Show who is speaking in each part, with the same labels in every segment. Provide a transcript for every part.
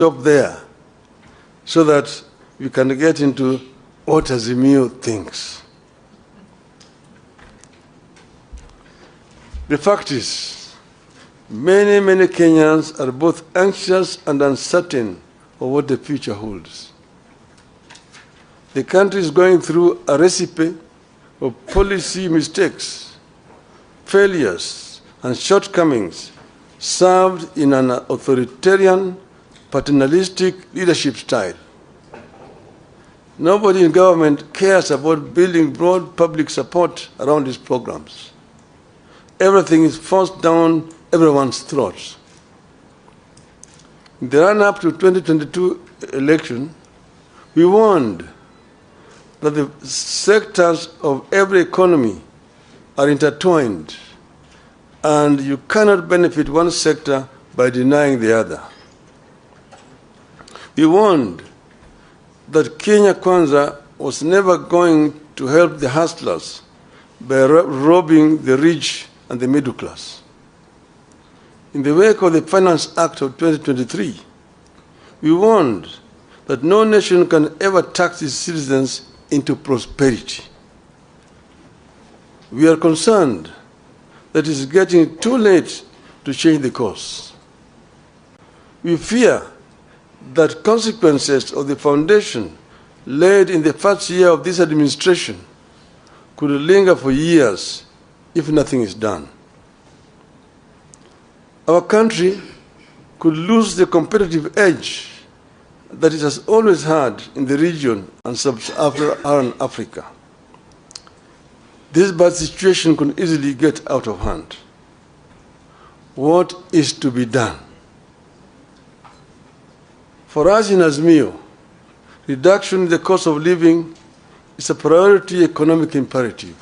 Speaker 1: stop there so that we can get into what Azimio thinks. The fact is, many Kenyans are both anxious and uncertain of what the future holds. The country is going through a recipe of policy mistakes, failures, and shortcomings served in an authoritarian, paternalistic leadership style. Nobody in government cares about building broad public support around these programs. Everything is forced down everyone's throats. In the run-up to 2022 election, we warned that the sectors of every economy are intertwined, and you cannot benefit one sector by denying the other. We warned that Kenya Kwanza was never going to help the hustlers by robbing the rich and the middle class. In the wake of the Finance Act of 2023, we warned that no nation can ever tax its citizens into prosperity. We are concerned that it is getting too late to change the course. We fear that consequences of the foundation laid in the first year of this administration could linger for years if nothing is done. Our country could lose the competitive edge that it has always had in the region and sub-Saharan Africa. This bad situation could easily get out of hand. What is to be done? For us in Azimio, reduction in the cost of living is a priority economic imperative.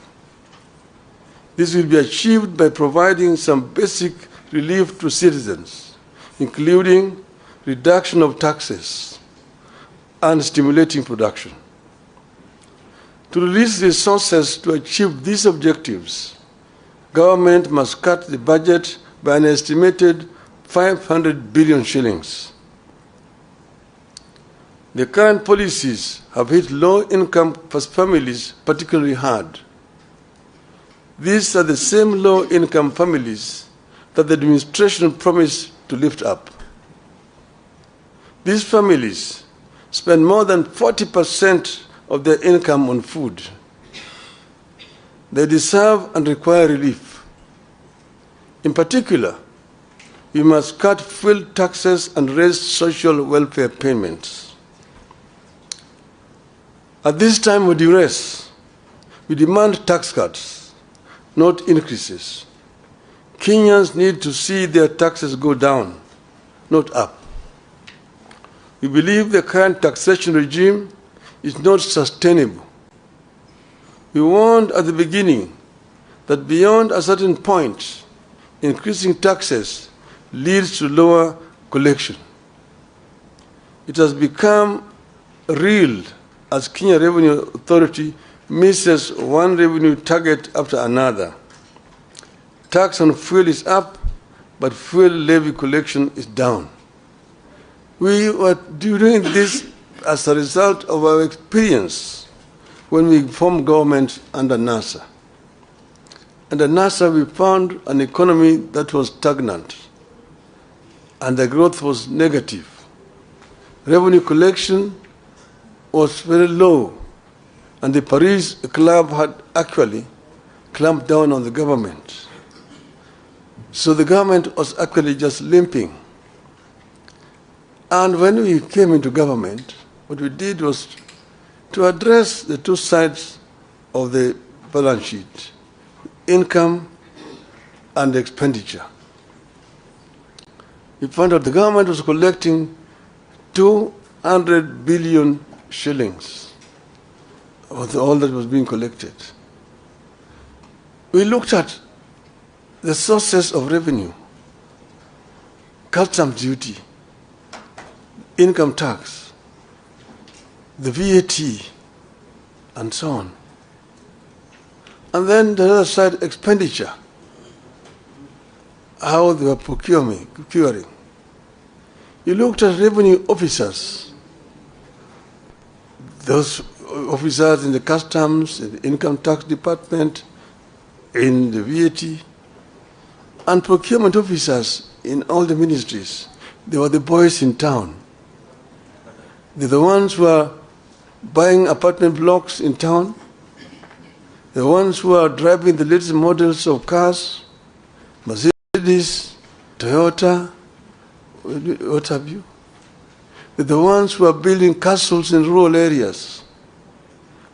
Speaker 1: This will be achieved by providing some basic relief to citizens, including reduction of taxes and stimulating production. To release resources to achieve these objectives, government must cut the budget by an estimated 500 billion shillings. The current policies have hit low-income families particularly hard. These are the same low-income families that the administration promised to lift up. These families spend more than 40% of their income on food. They deserve and require relief. In particular, we must cut fuel taxes and raise social welfare payments. At this time of duress, we demand tax cuts, not increases. Kenyans need to see their taxes go down, not up. We believe the current taxation regime is not sustainable. We warned at the beginning that beyond a certain point, increasing taxes leads to lower collection. It has become real as Kenya Revenue Authority misses one revenue target after another. Tax on fuel is up, but fuel levy collection is down. We were doing this as a result of our experience when we formed government under NASA. Under NASA, we found an economy that was stagnant, and the growth was negative. Revenue collection was very low, and the Paris Club had actually clamped down on the government. So the government was actually just limping. And when we came into government, what we did was to address the two sides of the balance sheet, income and expenditure. We found out the government was collecting 200 billion shillings of all that was being collected. We looked at the sources of revenue, customs duty, income tax, the VAT, and so on. And then the other side, expenditure, how they were procuring. You looked at revenue officers, those officers in the customs, in the income tax department, in the VAT, and procurement officers in all the ministries. They were the boys in town. They're the ones who are buying apartment blocks in town, the ones who are driving the latest models of cars, Mercedes, Toyota, what have you. They're the ones who are building castles in rural areas.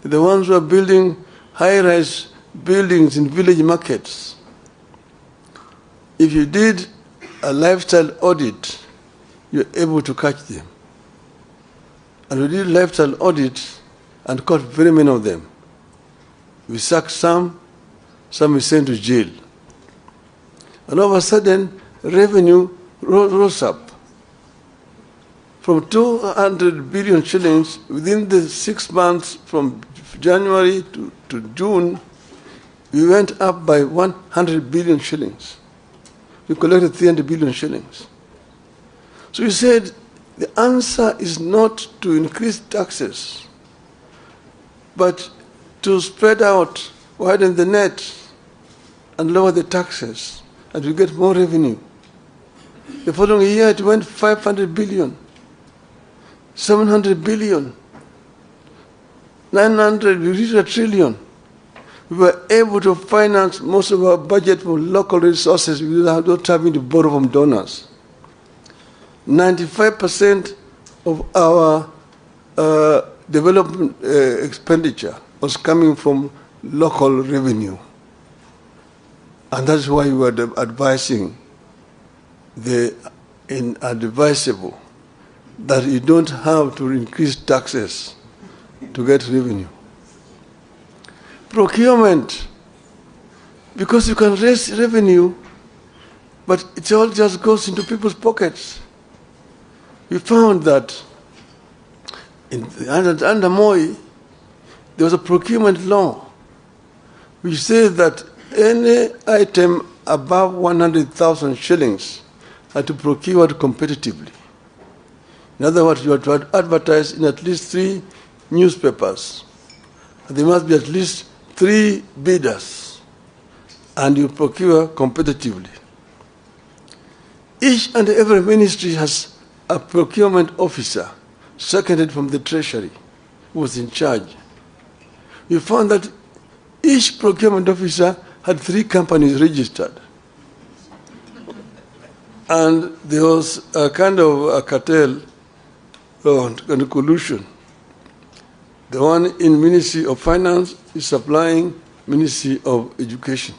Speaker 1: They're the ones who are building high-rise buildings in village markets. If you did a lifestyle audit, you're able to catch them. And we did lifestyle audits and caught very many of them. We sacked some we sent to jail. And all of a sudden, revenue rose up. From 200 billion shillings within the 6 months from January to June, we went up by 100 billion shillings. We collected 300 billion shillings. So we said, the answer is not to increase taxes, but to spread out, widen the net, and lower the taxes, and we get more revenue. The following year, it went 500 billion, 700 billion, 900, we reached 1 trillion. We were able to finance most of our budget from local resources without having to borrow from donors. 95% of our development expenditure was coming from local revenue. And that's why we were advising the inadvisable that you don't have to increase taxes to get revenue. Procurement, because you can raise revenue, but it all just goes into people's pockets. We found that under Moi, there was a procurement law which says that any item above 100,000 shillings had to be procured competitively. In other words, you have to advertise in at least 3 newspapers. And there must be at least 3 bidders, and you procure competitively. Each and every ministry has a procurement officer seconded from the treasury who was in charge. We found that each procurement officer had 3 companies registered. And there was a kind of a cartel and a collusion. The one in Ministry of Finance is supplying Ministry of Education.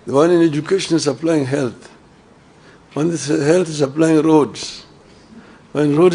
Speaker 1: The one in Education is supplying health. One in health is supplying roads. When roads